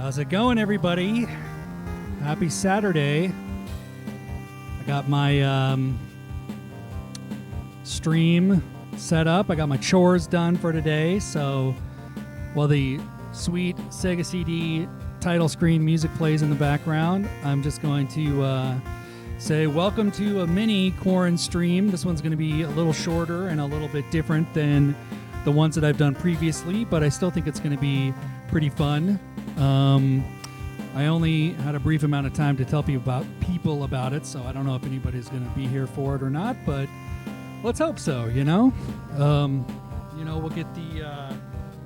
How's it going, everybody? Happy Saturday. I got my stream set up. I got my chores done for today. So while the sweet Sega CD title screen music plays in the background, I'm just going to say welcome to a mini Quarren stream. This one's going to be a little shorter and a little bit different than the ones that I've done previously, but I still think it's going to be pretty fun. I only had a brief amount of time to tell people about it, so I don't know if anybody's going to be here for it or not, but let's hope so, you know? We'll get the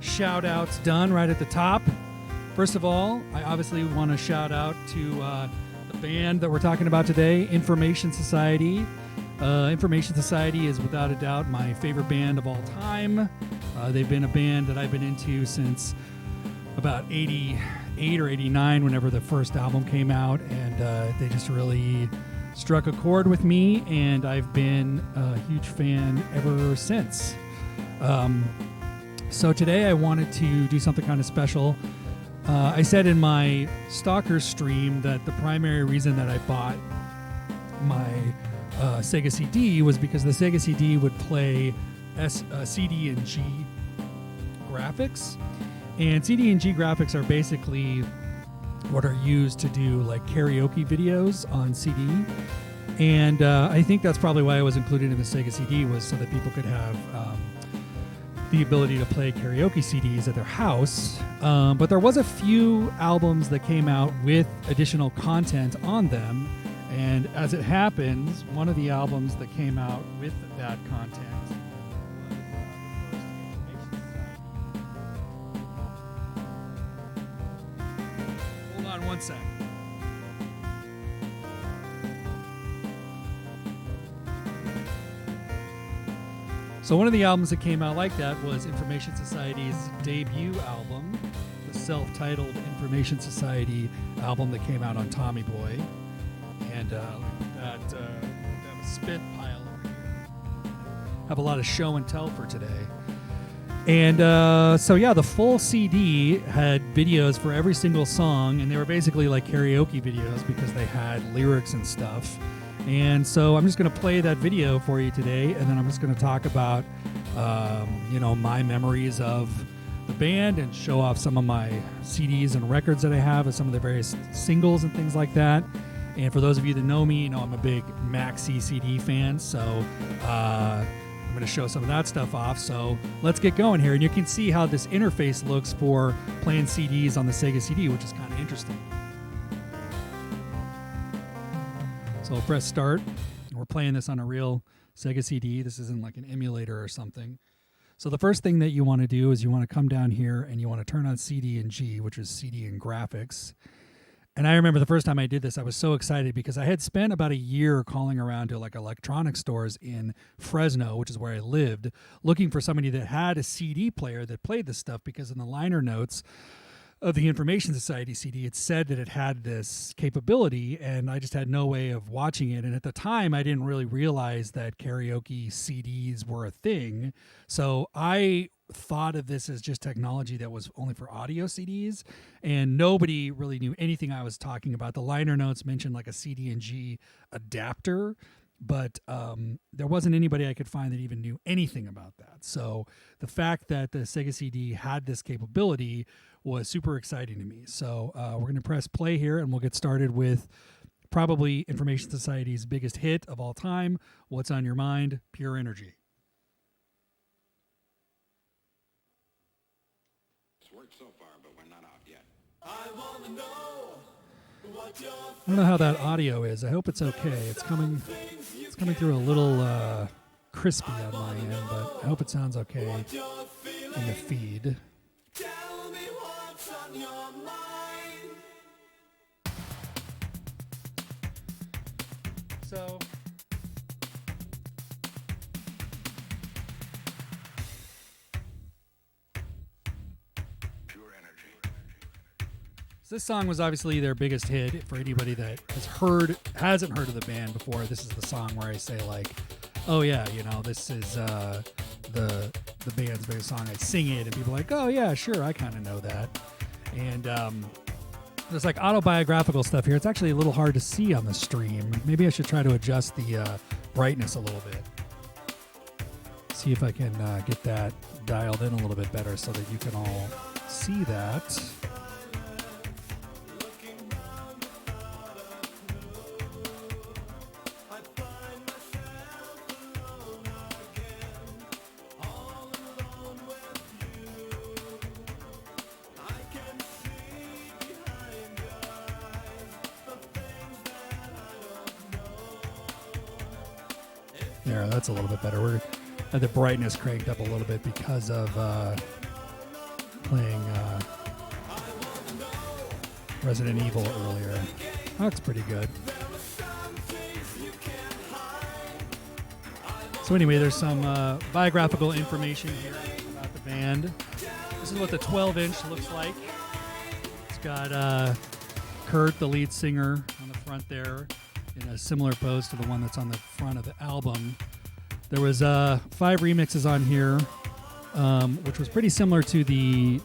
shout-outs done right at the top. First of all, I obviously want to shout out to the band that we're talking about today, Information Society. Information Society is without a doubt my favorite band of all time. They've been a band that I've been into since about 88 or 89, whenever the first album came out, and they just really struck a chord with me, and I've been a huge fan ever since. So today I wanted to do something kind of special. I said in my Stalker stream that the primary reason that I bought my Sega CD was because the Sega CD would play CD+G graphics. And CD+G graphics are basically what are used to do like karaoke videos on CD. And I think that's probably why I was included in the Sega CD, was so that people could have the ability to play karaoke CDs at their house. But there was a few albums that came out with additional content on them. And as it happens, one of the albums that came out with that content one sec. So one of the albums that came out like that was Information Society's debut album, the self-titled Information Society album that came out on Tommyboy. And let me put that have a spit pile over here. Have a lot of show and tell for today. And the full CD had videos for every single song, and they were basically like karaoke videos because they had lyrics and stuff. And so I'm just going to play that video for you today, and then I'm just going to talk about, my memories of the band and show off some of my CDs and records that I have and some of the various singles and things like that. And for those of you that know me, I'm a big maxi CD fan, so I'm going to show some of that stuff off. So let's get going here. And you can see how this interface looks for playing CDs on the Sega CD, which is kind of interesting. So I'll press start. We're playing this on a real Sega CD. This isn't like an emulator or something. So the first thing that you want to do is you want to come down here and you want to turn on CD+G, which is CD and graphics. And I remember the first time I did this, I was so excited because I had spent about a year calling around to like electronic stores in Fresno, which is where I lived, looking for somebody that had a CD player that played this stuff, because in the liner notes of the Information Society CD, it said that it had this capability, and I just had no way of watching it. And at the time, I didn't really realize that karaoke CDs were a thing. So I thought of this as just technology that was only for audio CDs, and nobody really knew anything I was talking about. The liner notes mentioned like a CD+G adapter, but there wasn't anybody I could find that even knew anything about that. So the fact that the Sega CD had this capability was super exciting to me. So we're going to press play here, and we'll get started with probably Information Society's biggest hit of all time, What's on Your Mind? Pure Energy. So far, but we're not out yet. I don't know how that audio is. I hope it's okay. It's coming through a little crispy on my end, but I hope it sounds okay in the feed. Tell me what's on your mind. So this song was obviously their biggest hit. For anybody that hasn't heard of the band before, this is the song where I say like, oh yeah, this is the band's biggest song. I sing it, and people are like, oh yeah, sure, I kind of know that. And There's like autobiographical stuff here. It's actually a little hard to see on the stream. Maybe I should try to adjust the brightness a little bit. See if I can get that dialed in a little bit better so that you can all see that. There, that's a little bit better. We're had the brightness cranked up a little bit because of playing Resident Evil earlier. That's pretty good. So anyway, there's some biographical information here about the band. This is what the 12-inch looks like. It's got Kurt, the lead singer, on the front there, in a similar pose to the one that's on the front of the album. There was 5 remixes on here, which was pretty similar to the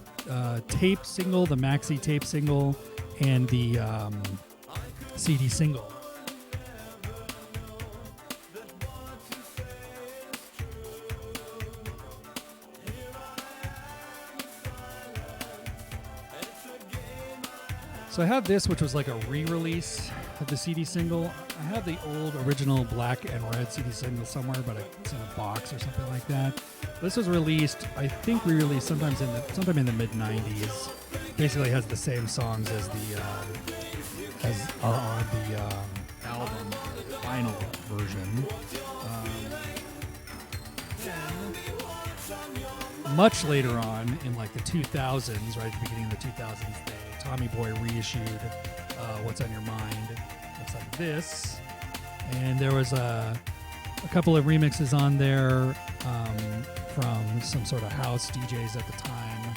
tape single, the maxi tape single, and the CD single. So I have this, which was like a re-release of the CD single. I have the old original black and red CD single somewhere, but it's in a box or something like that. This was released, I think, re-released sometime in the mid '90s. Basically, has the same songs as the as are on the album vinyl version. Much later on, in like the 2000s, right at the beginning of the 2000s, Tommy Boy reissued What's on Your Mind. Looks like this. And there was a couple of remixes on there from some sort of house DJs at the time.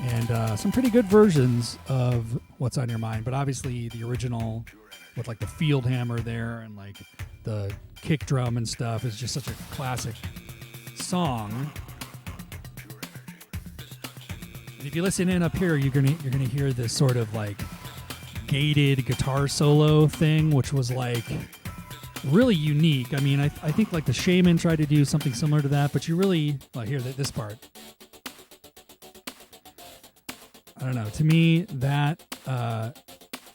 And some pretty good versions of What's on Your Mind. But obviously the original with like the field hammer there and like the kick drum and stuff is just such a classic song. And if you listen in up here, you're gonna hear this sort of like gated guitar solo thing, which was like really unique. I mean, I think like the Shaman tried to do something similar to that, but you really hear this part. I don't know. To me, that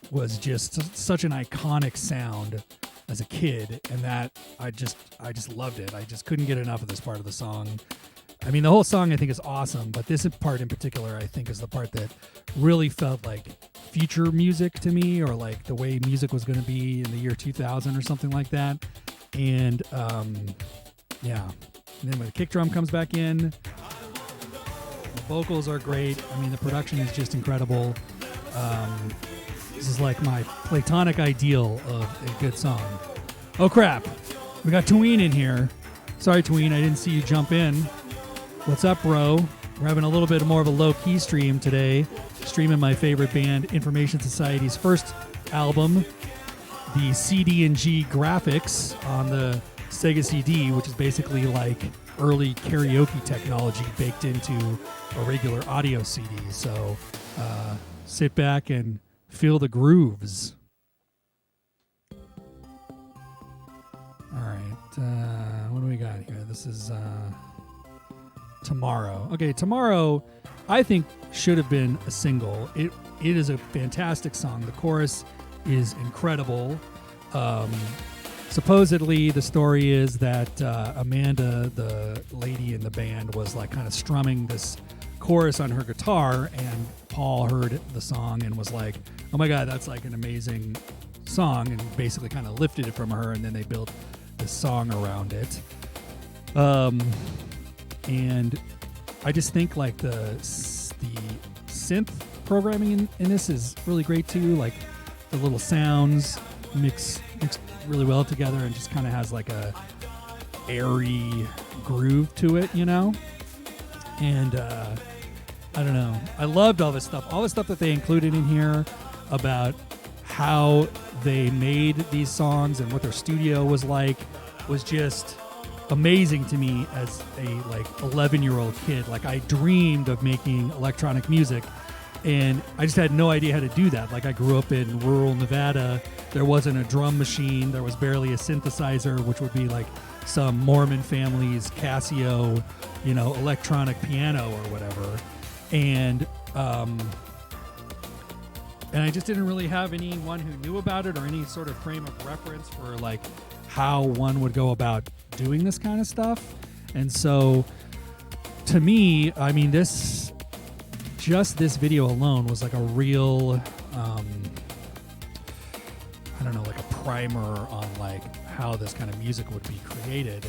was just such an iconic sound as a kid, and that I just loved it. I just couldn't get enough of this part of the song. I mean, the whole song I think is awesome, but this part in particular I think is the part that really felt like future music to me, or like the way music was going to be in the year 2000 or something like that. And yeah, and then when the kick drum comes back in, the vocals are great. I mean, the production is just incredible. This is like my platonic ideal of a good song. Oh crap, we got Tween in here. Sorry Tween, I didn't see you jump in. What's up, bro? We're having a little bit more of a low-key stream today. Streaming my favorite band, Information Society's first album, the CD+G graphics on the Sega CD, which is basically like early karaoke technology baked into a regular audio CD. So sit back and feel the grooves. All right, what do we got here? This is... Tomorrow. Okay, Tomorrow, I think, should have been a single. It is a fantastic song. The chorus is incredible. Supposedly, the story is that Amanda, the lady in the band, was like kind of strumming this chorus on her guitar, and Paul heard the song and was like, "Oh my God, that's like an amazing song," and basically kind of lifted it from her, and then they built this song around it. And I just think like the synth programming in this is really great too. Like the little sounds mix really well together, and just kind of has like a airy groove to it, you know. And I don't know. I loved all this stuff that they included in here about how they made these songs and what their studio was like was just amazing to me as a like 11-year-old kid. Like I dreamed of making electronic music, And I just had no idea how to do that. Like, I grew up in rural Nevada. There wasn't a drum machine. There was barely a synthesizer, which would be like some Mormon family's Casio, electronic piano or whatever. And I just didn't really have anyone who knew about it or any sort of frame of reference for like how one would go about doing this kind of stuff. And so to me, I mean, this video alone was like a real, I don't know, like a primer on like how this kind of music would be created.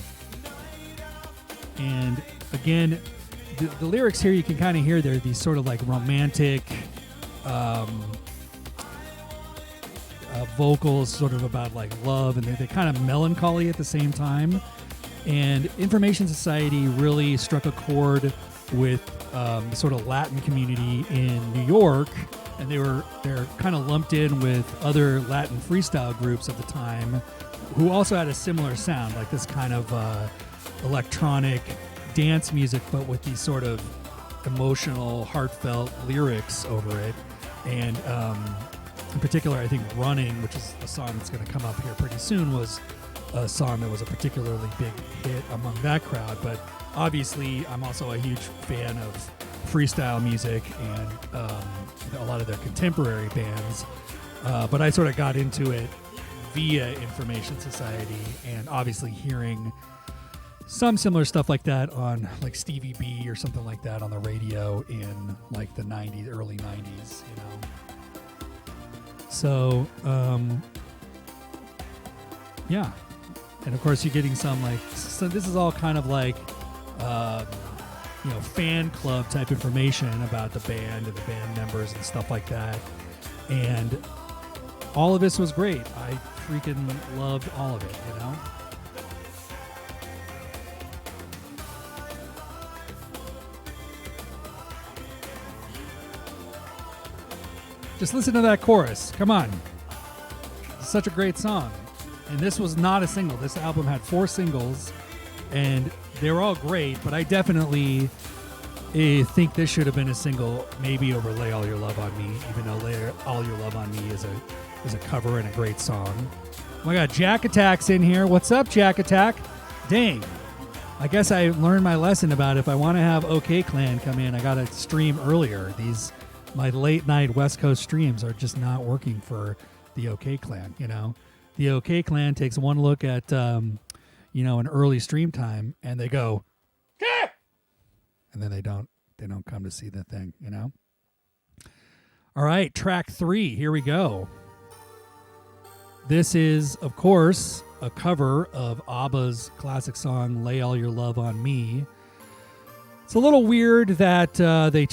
And again, the lyrics here, you can kind of hear they're these sort of like romantic vocals, sort of about like love, and they're kind of melancholy at the same time. And Information Society really struck a chord with the sort of Latin community in New York, and they're kind of lumped in with other Latin freestyle groups of the time who also had a similar sound, like this kind of electronic dance music, but with these sort of emotional, heartfelt lyrics over it. And in particular, I think Running, which is a song that's going to come up here pretty soon, was a song that was a particularly big hit among that crowd. But obviously, I'm also a huge fan of freestyle music and a lot of their contemporary bands. But I sort of got into it via Information Society, and obviously hearing some similar stuff like that on like Stevie B or something like that on the radio in like the 90s, early 90s, So, yeah. And of course, you're getting some like, so this is all kind of like, fan club type information about the band and the band members and stuff like that. And all of this was great. I freaking loved all of it, Just listen to that chorus. Come on. It's such a great song. And this was not a single. This album had 4 singles, and they were all great, but I definitely think this should have been a single, maybe over Lay All Your Love on Me, even though Lay All Your Love on Me is a cover and a great song. Oh my God, Jack Attack's in here. What's up, Jack Attack? Dang. I guess I learned my lesson about if I want to have OK Clan come in, I got to stream earlier. My late night West Coast streams are just not working for the OK Clan, The OK Clan takes one look at, an early stream time, and they go, "Gah!" And then they don't come to see the thing, All right, track 3, here we go. This is, of course, a cover of ABBA's classic song, Lay All Your Love on Me. It's a little weird that they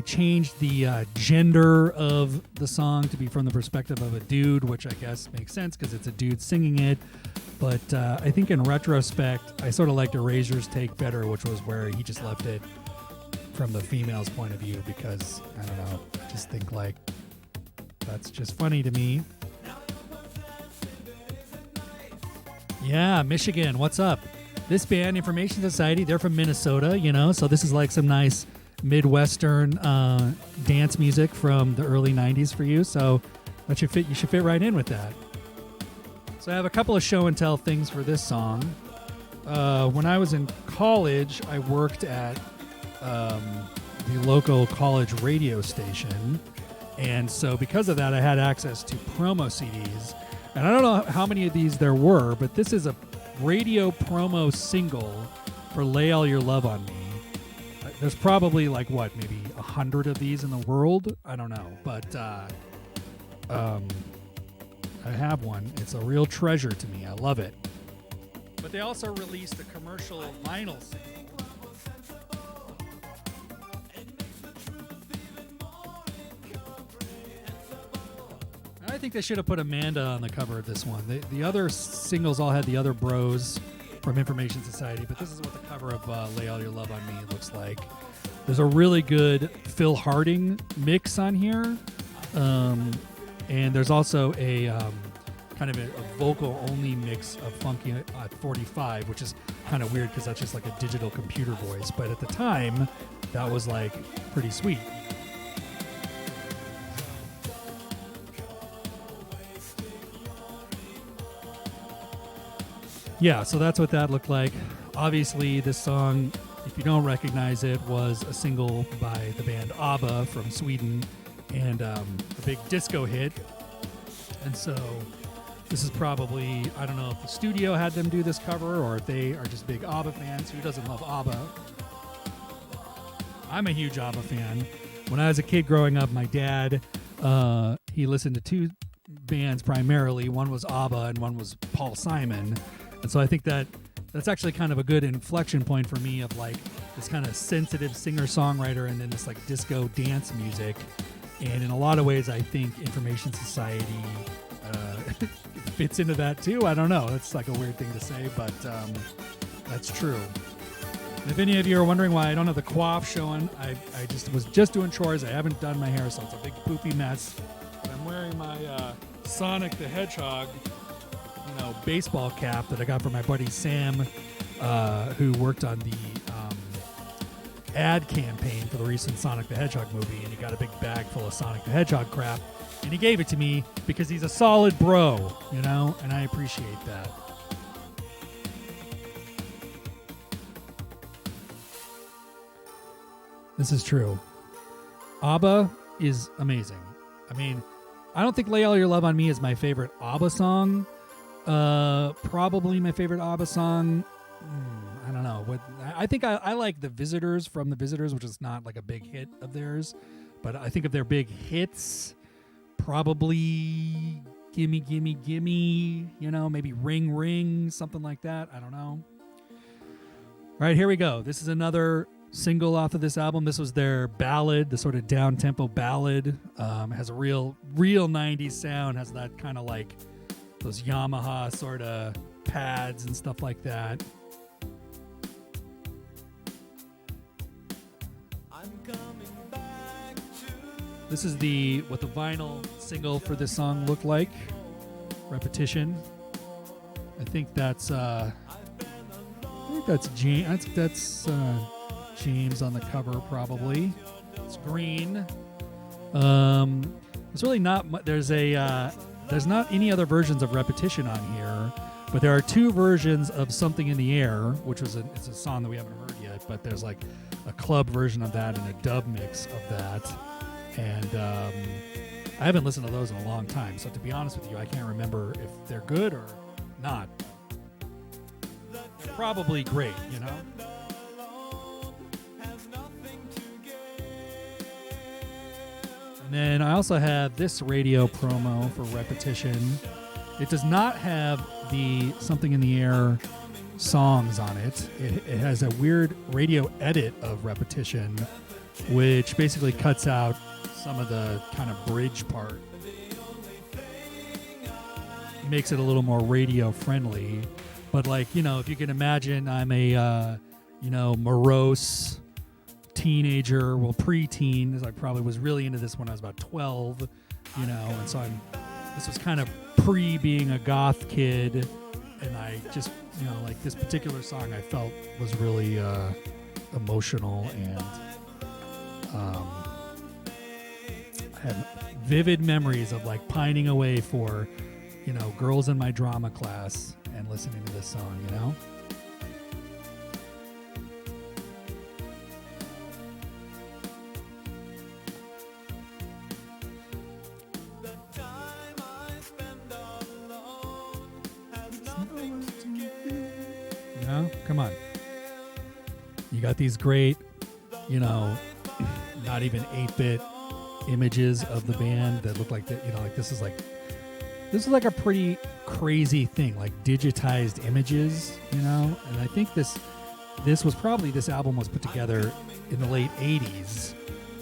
changed the gender of the song to be from the perspective of a dude, which I guess makes sense because it's a dude singing it. But I think in retrospect, I sort of liked Erasure's take better, which was where he just left it from the female's point of view because, I don't know, just think like that's just funny to me. Yeah, Michigan, what's up? This band, Information Society, they're from Minnesota, so this is like some nice Midwestern dance music from the early 90s for you, so that should fit. You should fit right in with that. So I have a couple of show and tell things for this song. When I was in college, I worked at the local college radio station, and so because of that, I had access to promo CDs, and I don't know how many of these there were, but this is a radio promo single for Lay All Your Love on Me. There's probably like maybe 100 of these in the world. I don't know, but I have one. It's a real treasure to me. I love it. But they also released a commercial vinyl single. I think they should have put Amanda on the cover of this one. The other singles all had the other bros from Information Society, but this is what the cover of Lay All Your Love on Me looks like. There's a really good Phil Harding mix on here, and there's also a kind of a vocal-only mix of Funky at 45, which is kind of weird because that's just like a digital computer voice, but at the time, that was like pretty sweet. Yeah, so that's what that looked like. Obviously, this song, if you don't recognize it, was a single by the band ABBA from Sweden and a big disco hit. And so this is probably, I don't know if the studio had them do this cover or if they are just big ABBA fans. Who doesn't love ABBA? I'm a huge ABBA fan. When I was a kid growing up, my dad, he listened to two bands primarily. One was ABBA and one was Paul Simon. And so I think that's actually kind of a good inflection point for me of like this kind of sensitive singer-songwriter and then this like disco dance music. And in a lot of ways, I think Information Society fits into that too. I don't know. It's like a weird thing to say, but that's true. And if any of you are wondering why I don't have the coif showing, I was just doing chores. I haven't done my hair, so it's a big poofy mess. But I'm wearing my Sonic the Hedgehog baseball cap that I got from my buddy Sam, who worked on the ad campaign for the recent Sonic the Hedgehog movie, and he got a big bag full of Sonic the Hedgehog crap, and he gave it to me because he's a solid bro, and I appreciate that. This is true. ABBA is amazing. I mean, I don't think Lay All Your Love on Me is my favorite ABBA song. Probably my favorite ABBA song. I don't know. I think I like The Visitors from The Visitors, which is not like a big hit of theirs. But I think of their big hits, probably Gimme, Gimme, Gimme, maybe Ring, Ring, something like that. I don't know. All right, here we go. This is another single off of this album. This was their ballad, the sort of down-tempo ballad. Has a real 90s sound, has that kind of like those Yamaha sort of pads and stuff like that. This is what the vinyl single for this song looked like. Repetition. I think that's James. That's James on the cover probably. It's green. It's really not. There's not any other versions of Repetition on here, but there are two versions of Something in the Air, which was it's a song that we haven't heard yet, but there's like a club version of that and a dub mix of that. And I haven't listened to those in a long time, so to be honest with you, I can't remember if they're good or not. They're probably great, And then I also have this radio promo for Repetition. It does not have the Something in the Air songs on it. It has a weird radio edit of Repetition, which basically cuts out some of the kind of bridge part. Makes it a little more radio friendly. But like, if you can imagine, I'm a, morose teenager, preteen, as I probably was really into this when I was about 12, and so this was kind of being a goth kid, and I just, like this particular song I felt was really emotional, and I had vivid memories of like pining away for, girls in my drama class and listening to this song, Come on. You got these great, not even 8-bit images of the band that look like that, like this is like a pretty crazy thing, like digitized images, and I think this album was put together in the late 80s,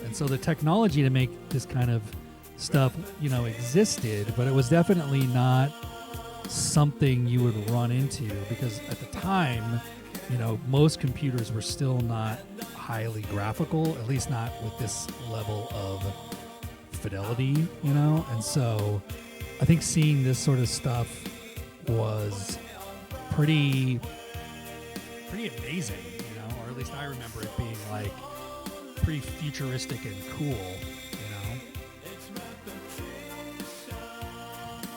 and so the technology to make this kind of stuff, existed, but it was definitely not something you would run into, because at the time, most computers were still not highly graphical, at least not with this level of fidelity, and so I think seeing this sort of stuff was pretty amazing, or at least I remember it being like pretty futuristic and cool,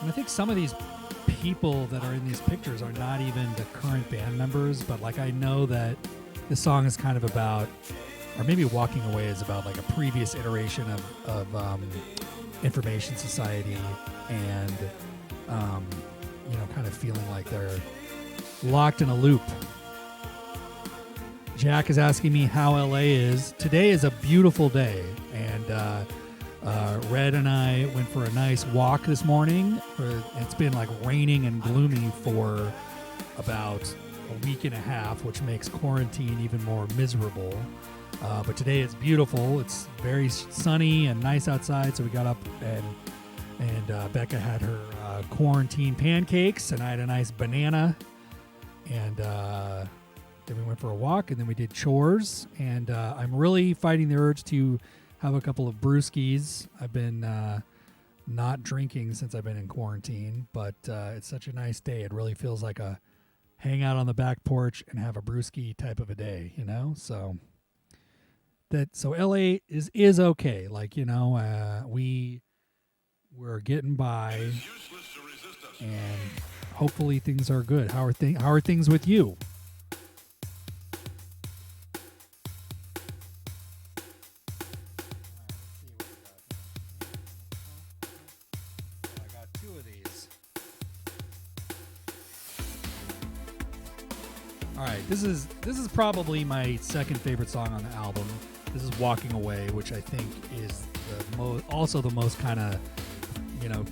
And I think some of these people that are in these pictures are not even the current band members, but like I know that this song is kind of about, or maybe Walking Away is about like a previous iteration of Information Society, and kind of feeling like they're locked in a loop. Jack is asking me how LA is. Today is a beautiful day, and Red and I went for a nice walk this morning. It's been like raining and gloomy for about a week and a half, which makes quarantine even more miserable. But today it's beautiful. It's very sunny and nice outside, so we got up and Becca had her quarantine pancakes, and I had a nice banana, and then we went for a walk, and then we did chores, and I'm really fighting the urge to have a couple of brewskis. I've been not drinking since I've been in quarantine, but it's such a nice day. It really feels like a hang out on the back porch and have a brewski type of a day, So LA is okay. Like, we're getting by, and hopefully things are good. How are things with you? All right, this is probably my second favorite song on the album. This is "Walking Away," which I think is also the most kind of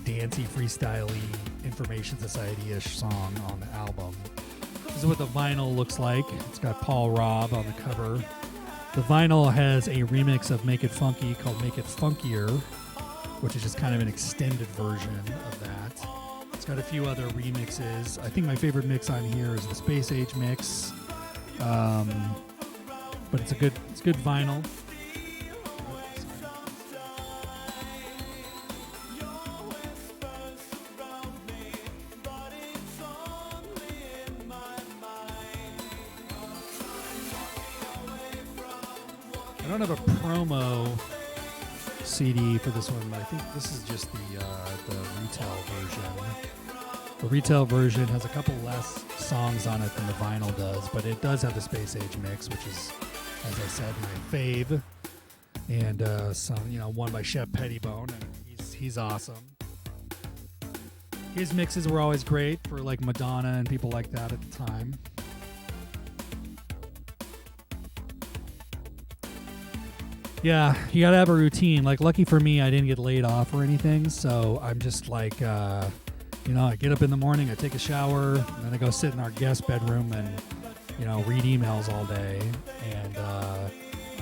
dancey, freestyle-y, Information Society-ish song on the album. This is what the vinyl looks like. It's got Paul Robb on the cover. The vinyl has a remix of "Make It Funky" called "Make It Funkier," which is just kind of an extended version of that. It's got a few other remixes. I think my favorite mix on here is the Space Age mix, but it's good vinyl. I don't have a promo CD for this one, but I think this is just the retail version. The retail version has a couple less songs on it than the vinyl does, but it does have the Space Age mix, which is, as I said, my fave. And some, one by Chef Pettibone, and he's awesome. His mixes were always great for like Madonna and people like that at the time. Yeah, you gotta have a routine. Like, lucky for me, I didn't get laid off or anything, so I'm just like, I get up in the morning, I take a shower, and then I go sit in our guest bedroom and, read emails all day. And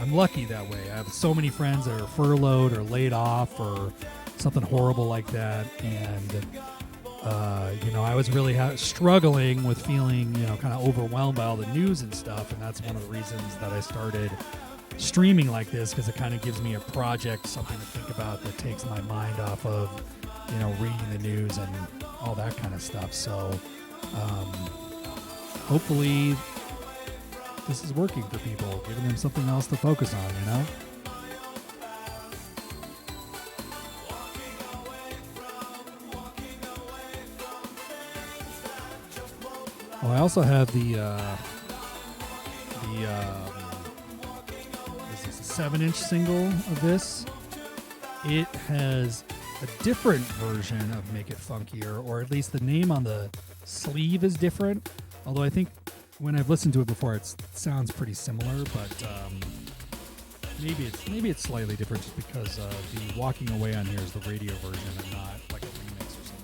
I'm lucky that way. I have so many friends that are furloughed or laid off or something horrible like that. And, I was really struggling with feeling, kind of overwhelmed by all the news and stuff. And that's one of the reasons that I started streaming like this, because it kind of gives me a project, something to think about that takes my mind off of, reading the news and all that kind of stuff. So hopefully this is working for people, giving them something else to focus on, Oh, I also have the 7-inch single of this. It has a different version of Make It Funkier, or at least the name on the sleeve is different. Although I think when I've listened to it before, it sounds pretty similar, but maybe it's slightly different just because the Walking Away on here is the radio version and not like a remix or something.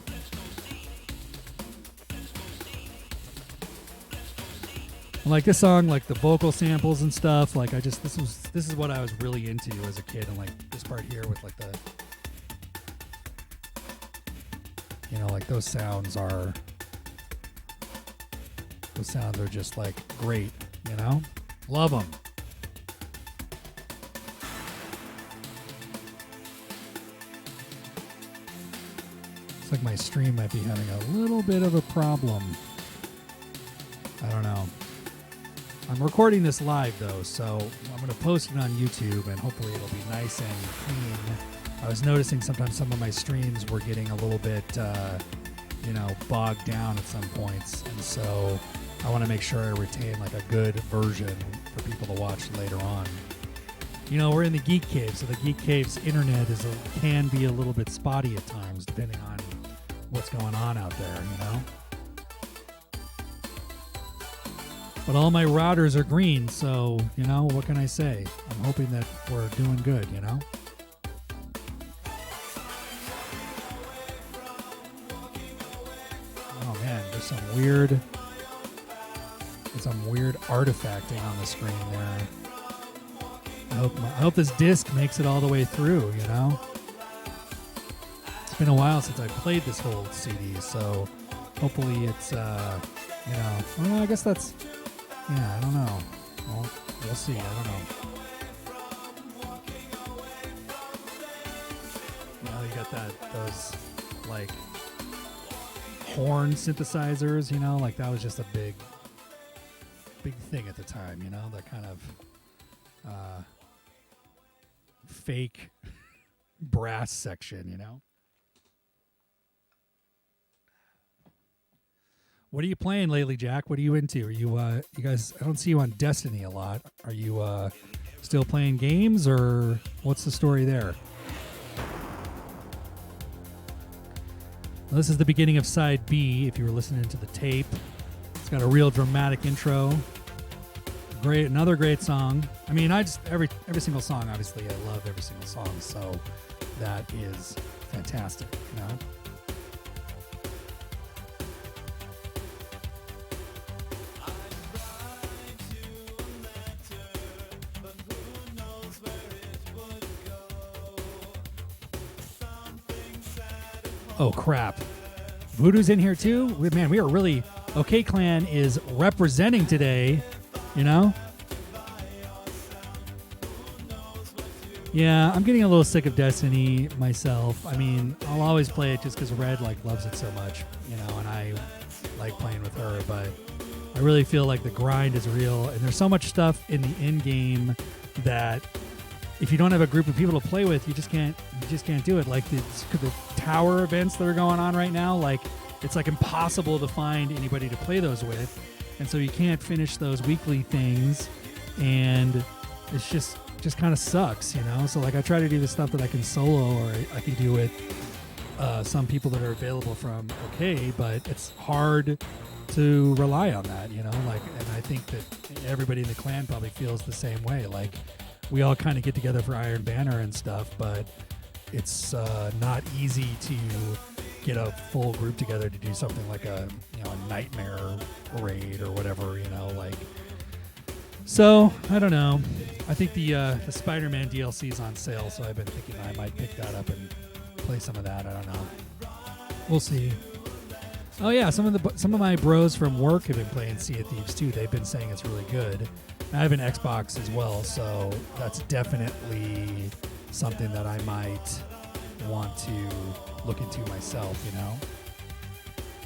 And like this song, like the vocal samples and stuff, like this is what I was really into as a kid, and like this part here with like the, like those sounds are just like great, love them. It's like my stream might be having a little bit of a problem. I don't know. I'm recording this live though, so I'm going to post it on YouTube and hopefully it'll be nice and clean. I was noticing sometimes some of my streams were getting a little bit bogged down at some points, and so I want to make sure I retain like a good version for people to watch later on. We're in the Geek Cave, so the Geek Cave's internet can be a little bit spotty at times, depending on what's going on out there, But all my routers are green, so, what can I say? I'm hoping that we're doing good, Oh man, there's some weird artifacting on the screen there. I hope this disc makes it all the way through, It's been a while since I played this whole CD, so hopefully it's, well, I guess that's, I don't know. Well, we'll see. I don't know. You got those, like, horn synthesizers, like that was just a big thing at the time, that kind of fake brass section, What are you playing lately, Jack? What are you into? Are you guys, I don't see you on Destiny a lot. Are you still playing games, or what's the story there? Well, this is the beginning of side B, if you were listening to the tape. It's got a real dramatic intro. Another great song. I mean, every single song, obviously, I love every single song, so that is fantastic, Oh, crap. Voodoo's in here, too? Man, we are really... OK Clan is representing today, Yeah, I'm getting a little sick of Destiny myself. I mean, I'll always play it just because Red, loves it so much, and I like playing with her, but I really feel like the grind is real, and there's so much stuff in the end game that if you don't have a group of people to play with, you just can't do it. Like the tower events that are going on right now, it's impossible to find anybody to play those with, and so you can't finish those weekly things, and it's just kind of sucks, So I try to do the stuff that I can solo or I can do with some people that are available from OK, but it's hard to rely on that, and I think that everybody in the clan probably feels the same way. We all kind of get together for Iron Banner and stuff, but it's not easy to get a full group together to do something like a nightmare raid or whatever, So I don't know. I think the Spider-Man DLC is on sale, so I've been thinking I might pick that up and play some of that. I don't know. We'll see. Oh yeah, some of my bros from work have been playing Sea of Thieves too. They've been saying it's really good. I have an Xbox as well, so that's definitely something that I might want to look into myself,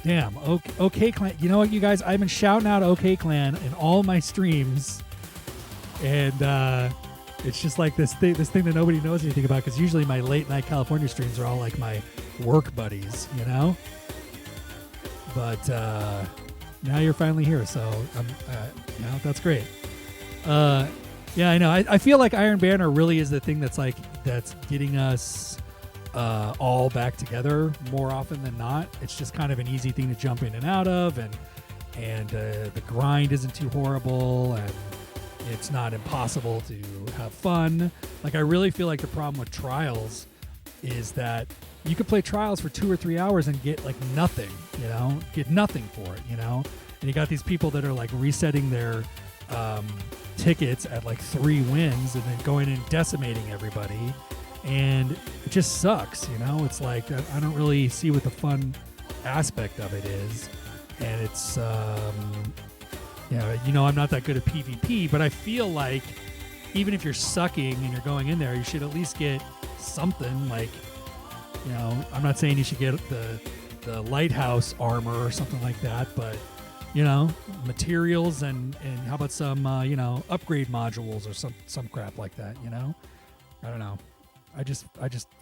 Damn, OK Clan. You know what, you guys? I've been shouting out OK Clan in all my streams, and it's just like this thing that nobody knows anything about, because usually my late night California streams are all like my work buddies, But now you're finally here, so that's great. Yeah, I know. I feel like Iron Banner really is the thing that's getting us all back together more often than not. It's just kind of an easy thing to jump in and out of, and the grind isn't too horrible, and it's not impossible to have fun. I really feel like the problem with Trials is that you could play Trials for 2 or 3 hours and get nothing, get nothing for it, and you got these people that are resetting their tickets at 3 wins and then going and decimating everybody, and it just sucks. It's I don't really see what the fun aspect of it is, and it's I'm not that good at PvP, but I feel like even if you're sucking and you're going in there, you should at least get something. I'm not saying you should get the lighthouse armor or something like that, but materials and how about some upgrade modules or some crap like that. I don't know. I just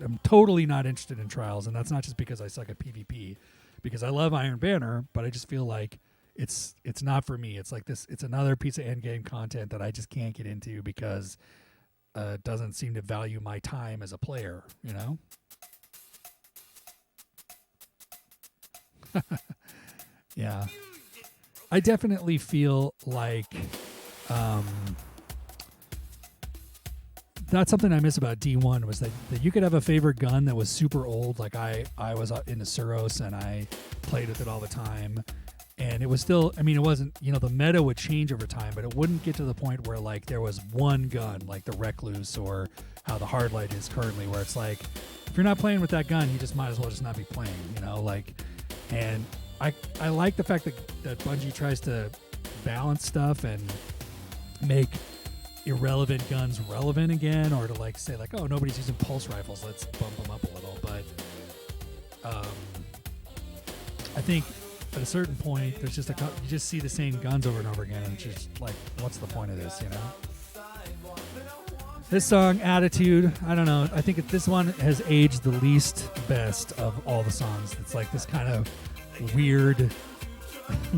am totally not interested in Trials, and that's not just because I suck at PvP, because I love Iron Banner, but I just feel like it's not for me. It's like this. It's another piece of endgame content that I just can't get into because it doesn't seem to value my time as a player. You know. Yeah, I definitely feel like that's something I miss about D1 was that you could have a favorite gun that was super old. Like I was into Suros and I played with it all the time. And it was still, I mean, it wasn't, the meta would change over time, but it wouldn't get to the point where like there was one gun, like the Recluse or how the Hardlight is currently, where it's like, if you're not playing with that gun, you just might as well just not be playing, and I like the fact that Bungie tries to balance stuff and make irrelevant guns relevant again, or to like say like, oh, nobody's using pulse rifles, let's bump them up a little. But I think at a certain point, there's just you just see the same guns over and over again, and it's just like, what's the point of this, This song, Attitude, I don't know. I think this one has aged the least best of all the songs. It's like this kind of weird,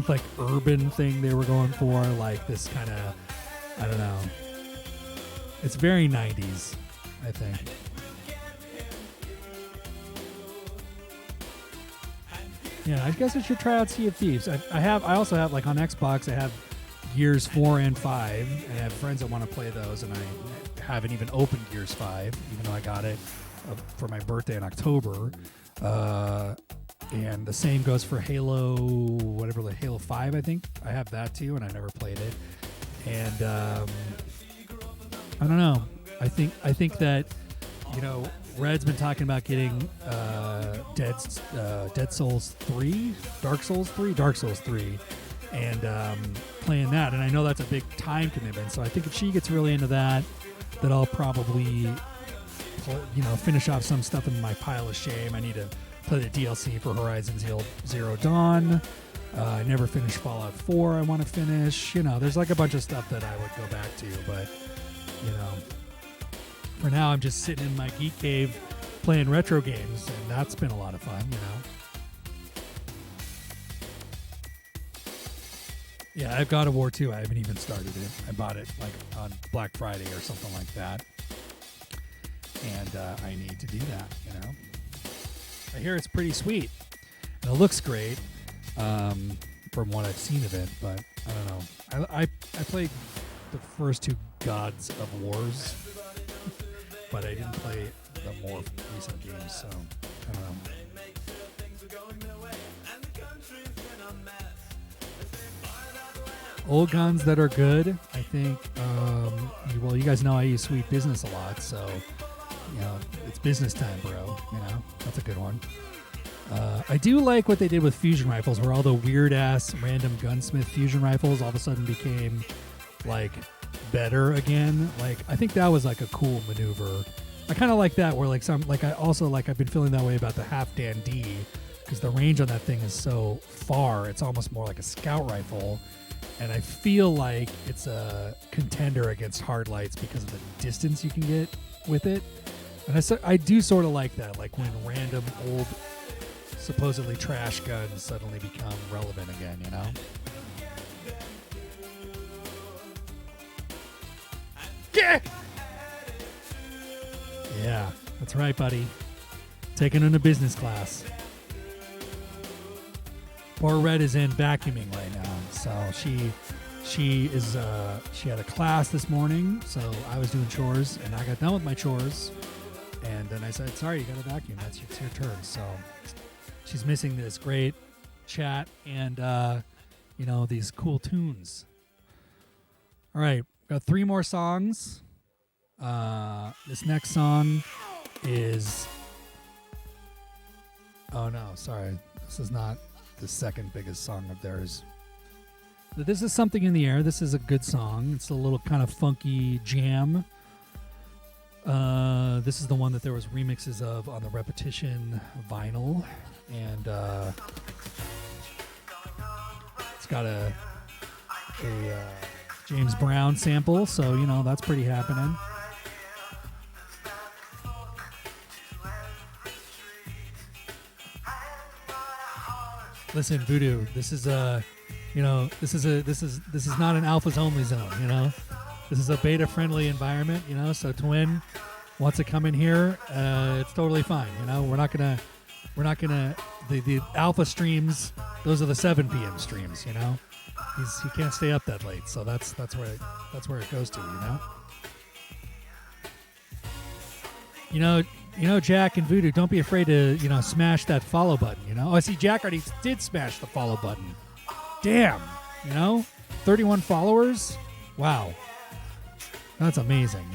like urban thing they were going for, like this kind of, I don't know. It's very 90s, I think. Yeah, I guess I should try out Sea of Thieves. I also have, like on Xbox, I have Gears 4 and 5, and I have friends that want to play those, and I haven't even opened Gears 5, even though I got it for my birthday in October. And the same goes for Halo, whatever, like Halo 5, I think. I have that too, and I never played it. And I don't know. I think that, Red's been talking about getting Dead Souls 3, Dark Souls 3, and playing that. And I know that's a big time commitment. So I think if she gets really into that I'll probably, finish off some stuff in my pile of shame. I need to play the DLC for Horizon Zero Dawn. I never finished Fallout 4. I want to finish. There's like a bunch of stuff that I would go back to, but for now I'm just sitting in my Geek Cave playing retro games, and that's been a lot of fun. Yeah, I've God of War 2. I haven't even started it. I bought it like on Black Friday or something like that, and I need to do that. I hear it's pretty sweet, and it looks great from what I've seen of it. But I don't know. I played the first two Gods of Wars, but I didn't play the more recent games, so I don't know. Old guns that are good, I think. Well, you guys know I use Sweet Business a lot, so it's business time, bro. That's a good one. I do like what they did with fusion rifles, where all the weird ass random gunsmith fusion rifles all of a sudden became like better again. Like, I think that was like a cool maneuver. I kind of like that, where like I've been feeling that way about the Half Dan D, because the range on that thing is so far. It's almost more like a scout rifle. And I feel like it's a contender against Hardlights because of the distance you can get with it. And I do sort of like that, like when random old, supposedly trash guns suddenly become relevant again, Yeah, that's right, buddy. Taking into business class. Poor Red is in vacuuming right now, so she had a class this morning, so I was doing chores, and I got done with my chores, and then I said, sorry, you got to vacuum, it's your turn. So she's missing this great chat and these cool tunes. All right, got 3 more songs. This next song is, oh no, sorry, this is not the second biggest song of theirs. But this is Something in the Air. This is a good song. It's a little kind of funky jam. This is the one that there was remixes of on the Repetition vinyl, and it's got a James Brown sample, so that's pretty happening. Listen, Voodoo, this is this is not an alphas only zone, This is a beta friendly environment, so Twin wants to come in here, it's totally fine, We're not gonna the alpha streams, those are the 7 p.m. streams, he can't stay up that late, so that's where it goes to, Jack and Voodoo, don't be afraid to, smash that follow button, Oh, I see Jack already did smash the follow button. Damn, 31 followers? Wow. That's amazing,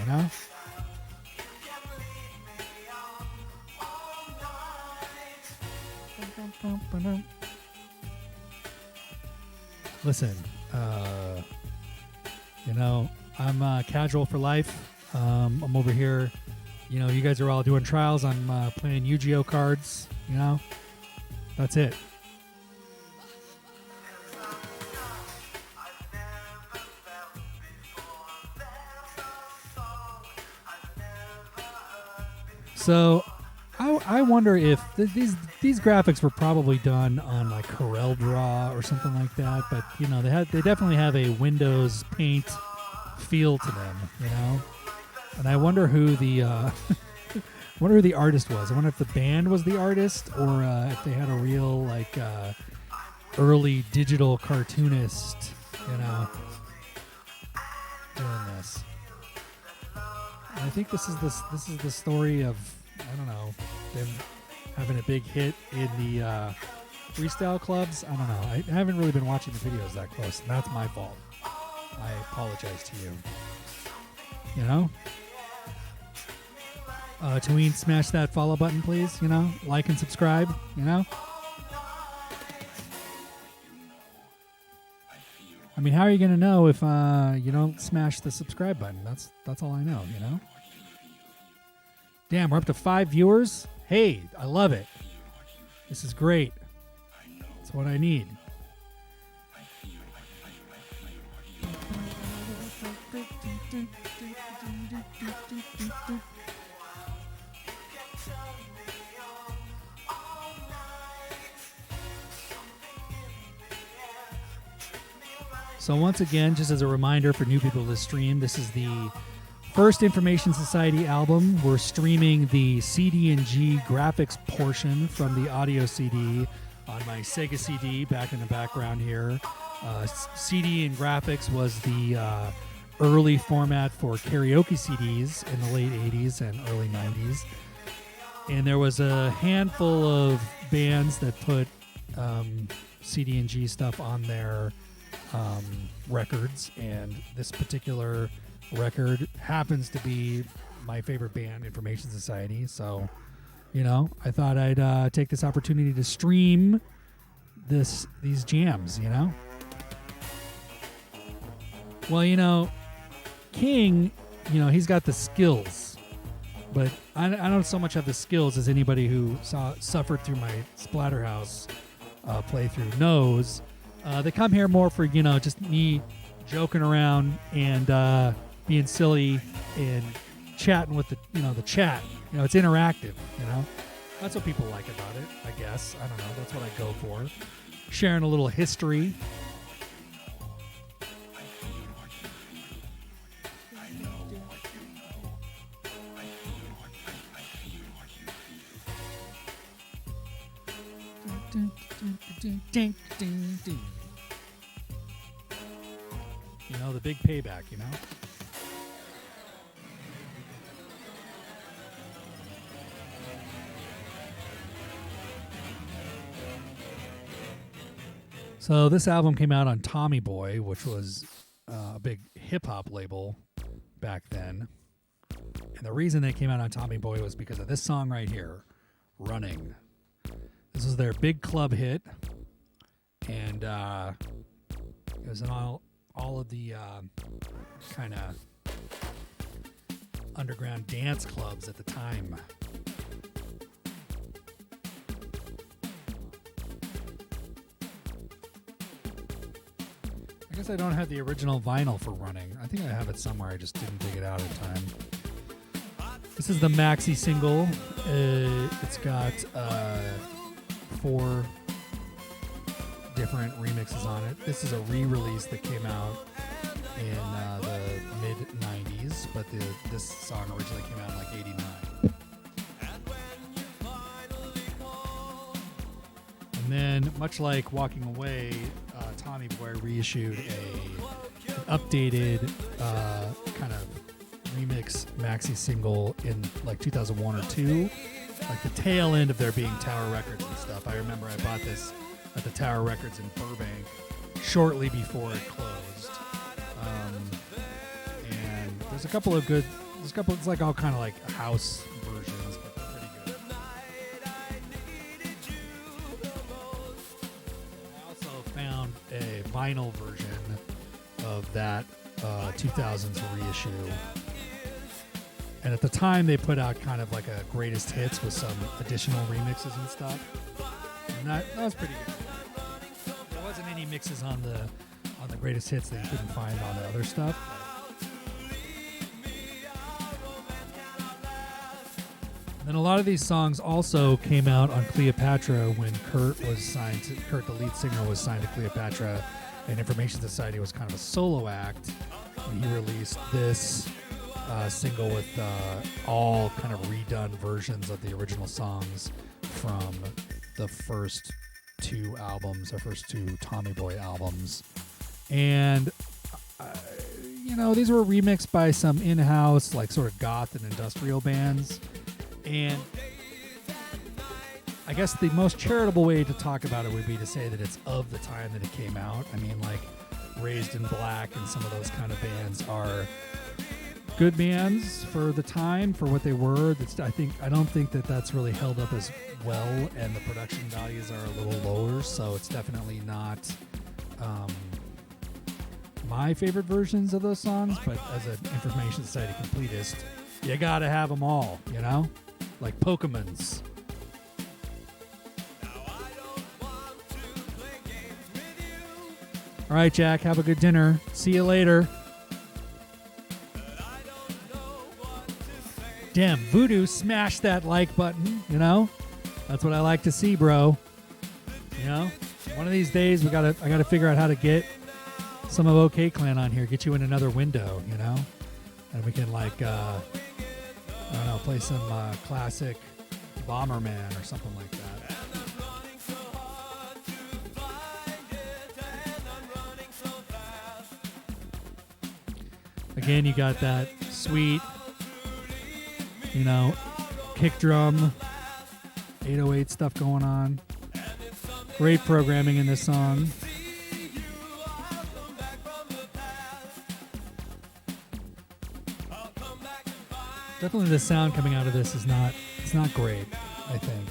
Listen, I'm casual for life. I'm over here. You guys are all doing trials. I'm playing Yu-Gi-Oh cards. That's it. So, I wonder if these graphics were probably done on like Corel Draw or something like that. But they definitely have a Windows Paint feel to them. And I wonder who the artist was. I wonder if the band was the artist or if they had a real early digital cartoonist, doing this. And I think this is the story of, I don't know, them having a big hit in the freestyle clubs. I don't know. I haven't really been watching the videos that close, and that's my fault. I apologize to you. Tween, smash that follow button, please. Like and subscribe. I mean, how are you going to know if you don't smash the subscribe button? That's all I know, Damn, we're up to 5 viewers. Hey, I love it. This is great. That's what I need. So once again, just as a reminder for new people to the stream, this is the first Information Society album. We're streaming the CD+G graphics portion from the audio CD on my Sega CD back in the background here. CD and graphics was the early format for karaoke CDs in the late 80s and early 90s. And there was a handful of bands that put CD+G stuff on their records, and this particular record happens to be my favorite band, Information Society. So, I thought I'd take this opportunity to stream these jams. Well, King, he's got the skills, but I don't so much have the skills as anybody who suffered through my Splatterhouse playthrough knows. They come here more for, just me joking around and being silly and chatting with the chat. It's interactive, That's what people like about it, I guess. I don't know. That's what I go for. Sharing a little history. The big payback, So this album came out on Tommy Boy, which was a big hip-hop label back then. And the reason they came out on Tommy Boy was because of this song right here, Running. This was their big club hit. And it was in all of the kind of underground dance clubs at the time. I guess I don't have the original vinyl for Running. I think I have it somewhere. I just didn't dig it out in time. This is the maxi single. It's got 4 different remixes on it. This is a re-release that came out in the mid-90s, but this song originally came out in like 89. And then, much like Walking Away, Tommy Boy reissued an updated kind of remix maxi single in like 2001 or 2, like the tail end of there being Tower Records and stuff. I remember I bought this at the Tower Records in Burbank shortly before it closed. And there's a couple of good, it's like all kind of like house versions, but they're pretty good. I also found a vinyl version of that 2000s reissue. And at the time, they put out kind of like a greatest hits with some additional remixes and stuff. And that was pretty good. There wasn't any mixes on the greatest hits that you couldn't find on the other stuff. And then a lot of these songs also came out on Cleopatra when Kurt, the lead singer, was signed to Cleopatra, and Information Society was kind of a solo act. And he released this single with all kind of redone versions of the original songs from the first two albums, the first two Tommy Boy albums. And, these were remixed by some in-house, like sort of goth and industrial bands. And I guess the most charitable way to talk about it would be to say that it's of the time that it came out. I mean, like Raised in Black and some of those kind of bands are good bands for the time, for what they were. I don't think that that's really held up as well, and the production values are a little lower, so it's definitely not my favorite versions of those songs. But as an Information Society completist, you gotta have them all, like Pokemons. All right, Jack, have a good dinner. See you later. Damn, Voodoo, smash that like button, That's what I like to see, bro. One of these days I gotta figure out how to get some of OK Clan on here, get you in another window, and we can play some classic Bomberman or something like that. Again, you got that sweet, kick drum, 808 stuff going on. Great programming in this song. Definitely the sound coming out of this is not great, I think.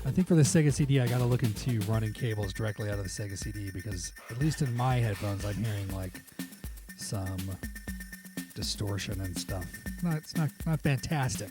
I think for the Sega CD, I got to look into running cables directly out of the Sega CD, because at least in my headphones, I'm hearing like some distortion and stuff. It's not fantastic.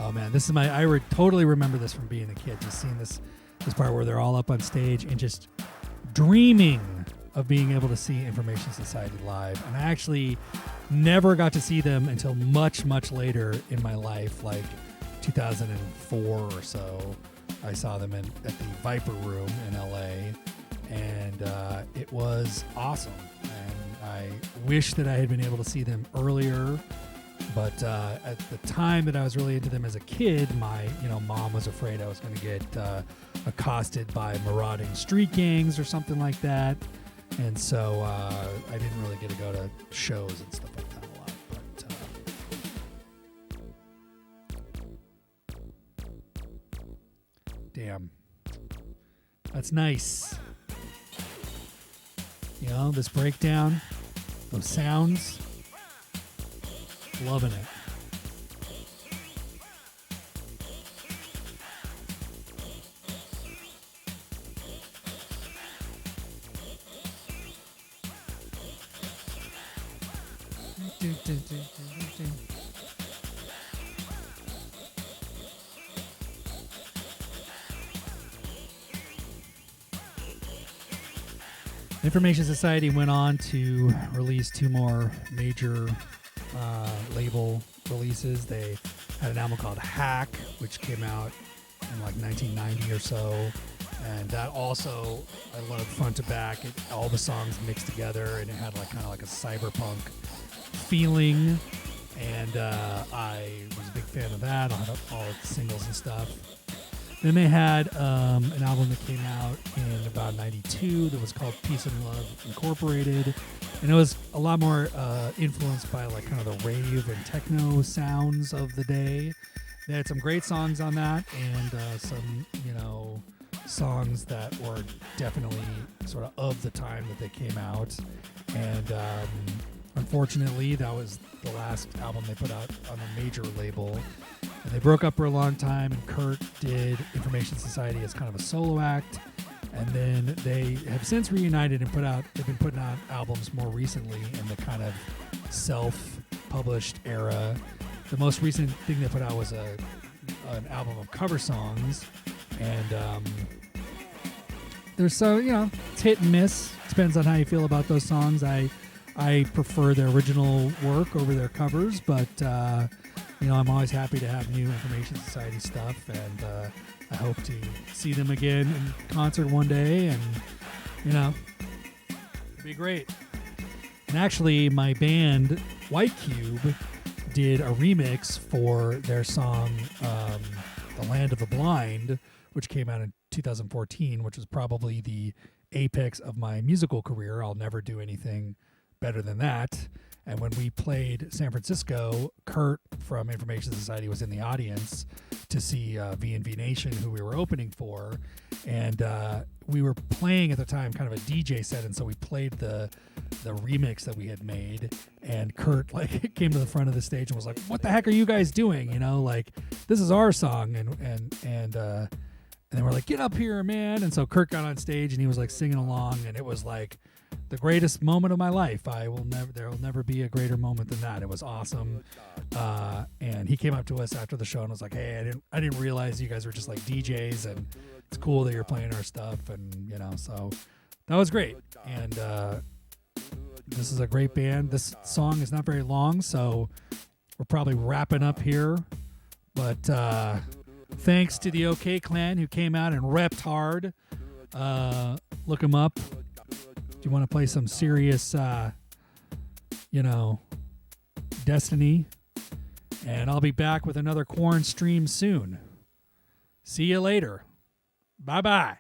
Oh man, this is I totally remember this from being a kid, just seeing this part where they're all up on stage and just dreaming of being able to see Information Society live. And I actually never got to see them until much, much later in my life, like 2004 or so. I saw them at the Viper Room in LA, and it was awesome. And I wish that I had been able to see them earlier. But at the time that I was really into them as a kid, my mom was afraid I was going to get accosted by marauding street gangs or something like that, and so I didn't really get to go to shows and stuff like that a lot. But damn, that's nice. This breakdown, those sounds. Loving it. Information Society went on to release 2 more major label releases. They had an album called Hack, which came out in like 1990 or so. And that also, I loved front to back. All the songs mixed together, and it had like kind of like a cyberpunk feeling. And I was a big fan of that. I had all the singles and stuff. Then they had an album that came out in about 92 that was called Peace and Love Incorporated. And it was a lot more influenced by like kind of the rave and techno sounds of the day. They had some great songs on that, and some, songs that were definitely sort of the time that they came out. And unfortunately, that was the last album they put out on a major label. And they broke up for a long time, and Kurt did Information Society as kind of a solo act. And then they have since reunited and they've been putting out albums more recently in the kind of self-published era. The most recent thing they put out was an album of cover songs. And there's it's hit and miss. Depends on how you feel about those songs. I prefer their original work over their covers, but I'm always happy to have new Information Society stuff, and I hope to see them again in concert one day, and it'd be great. And actually, my band White Cube did a remix for their song "The Land of the Blind," which came out in 2014, which was probably the apex of my musical career. I'll never do anything better than that. And when we played San Francisco, Kurt from Information Society was in the audience to see V&V Nation, who we were opening for. And we were playing at the time kind of a DJ set, and so we played the remix that we had made. And Kurt came to the front of the stage and was like, "What the heck are you guys doing? This is our song." And then we're like, "Get up here, man." And so Kurt got on stage and he was like singing along, and it was like the greatest moment of my life. There will never be a greater moment than that. It was awesome. And he came up to us after the show and was like, "Hey, I didn't realize you guys were just like DJs, and it's cool that you're playing our stuff." And so that was great. And this is a great band. This song is not very long, so we're probably wrapping up here. But thanks to the OK Clan, who came out and repped hard. Look them up. If you want to play some serious, Destiny. And I'll be back with another Corn stream soon. See you later. Bye-bye.